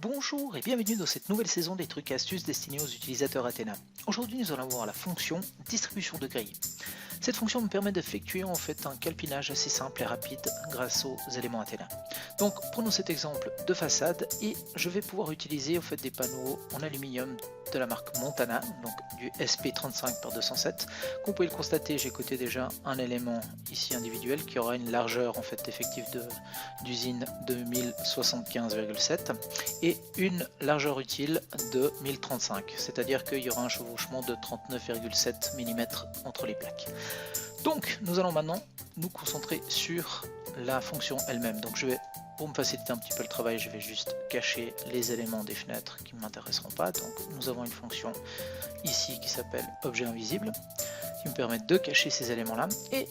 Bonjour et bienvenue dans cette nouvelle saison des trucs et astuces destinés aux utilisateurs Athena. Aujourd'hui nous allons voir la fonction distribution de grille. Cette fonction me permet d'effectuer en fait un calpinage assez simple et rapide grâce aux éléments Athena. Donc prenons cet exemple de façade et je vais pouvoir utiliser en fait des panneaux en aluminium de la marque Montana, donc du SP35x207. Comme vous pouvez le constater, j'ai coté déjà un élément ici individuel qui aura une largeur en fait effective d'usine de 1075,7 et une largeur utile de 1035, c'est-à-dire qu'il y aura un chevauchement de 39,7 mm entre les plaques. Donc nous allons maintenant nous concentrer sur la fonction elle-même. Donc pour me faciliter un petit peu le travail, je vais juste cacher les éléments des fenêtres qui ne m'intéresseront pas. Donc nous avons une fonction ici qui s'appelle objet invisible, qui me permet de cacher ces éléments-là. Et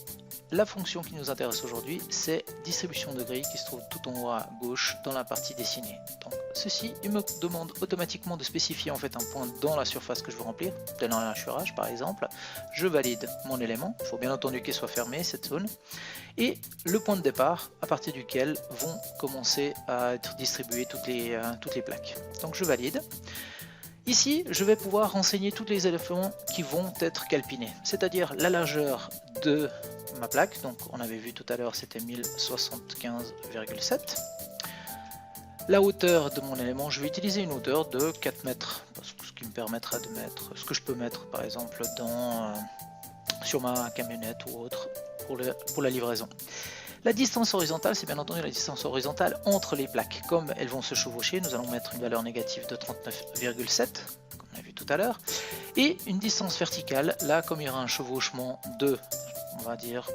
la fonction qui nous intéresse aujourd'hui, c'est distribution de grille qui se trouve tout en haut à gauche dans la partie dessinée. Donc ceci, il me demande automatiquement de spécifier en fait un point dans la surface que je veux remplir, tel un hachurage par exemple. Je valide mon élément, il faut bien entendu qu'il soit fermé cette zone, et le point de départ à partir duquel vont commencer à être distribuées toutes les plaques. Donc je valide. Ici, je vais pouvoir renseigner tous les éléments qui vont être calpinés, c'est-à-dire la largeur de ma plaque, donc on avait vu tout à l'heure c'était 1075,7. La hauteur de mon élément, je vais utiliser une hauteur de 4 mètres, parce que ce qui me permettra de mettre ce que je peux mettre par exemple sur ma camionnette ou autre pour la livraison. La distance horizontale, c'est bien entendu la distance horizontale entre les plaques. Comme elles vont se chevaucher, nous allons mettre une valeur négative de 39,7, comme on a vu tout à l'heure. Et une distance verticale, là, comme il y aura un chevauchement de, on va dire,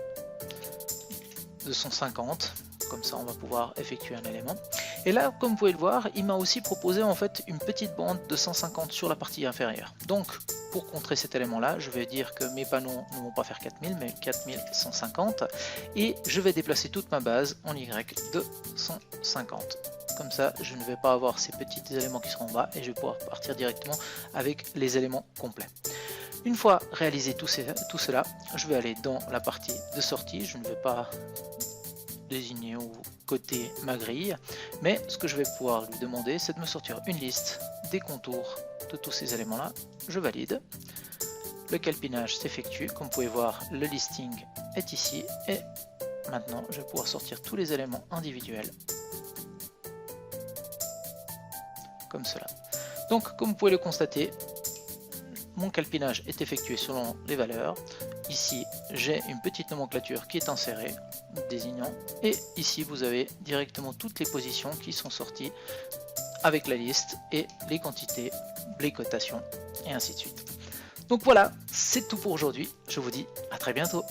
250, comme ça on va pouvoir effectuer un élément. Et là, comme vous pouvez le voir, il m'a aussi proposé en fait une petite bande de 150 sur la partie inférieure. Donc, pour contrer cet élément-là, je vais dire que mes panneaux ne vont pas faire 4000, mais 4150. Et je vais déplacer toute ma base en Y de 150. Comme ça, je ne vais pas avoir ces petits éléments qui seront en bas et je vais pouvoir partir directement avec les éléments complets. Une fois réalisé tout cela, je vais aller dans la partie de sortie. Je ne vais pas désigner ou coter ma grille, mais ce que je vais pouvoir lui demander, c'est de me sortir une liste des contours de tous ces éléments là. Je valide, le calpinage s'effectue, comme vous pouvez voir le listing est ici et maintenant je vais pouvoir sortir tous les éléments individuels comme cela. Donc comme vous pouvez le constater, mon calpinage est effectué selon les valeurs. Ici j'ai une petite nomenclature qui est insérée désignant, et ici vous avez directement toutes les positions qui sont sorties avec la liste et les quantités, les cotations et ainsi de suite. Donc voilà, c'est tout pour aujourd'hui, je vous dis à très bientôt.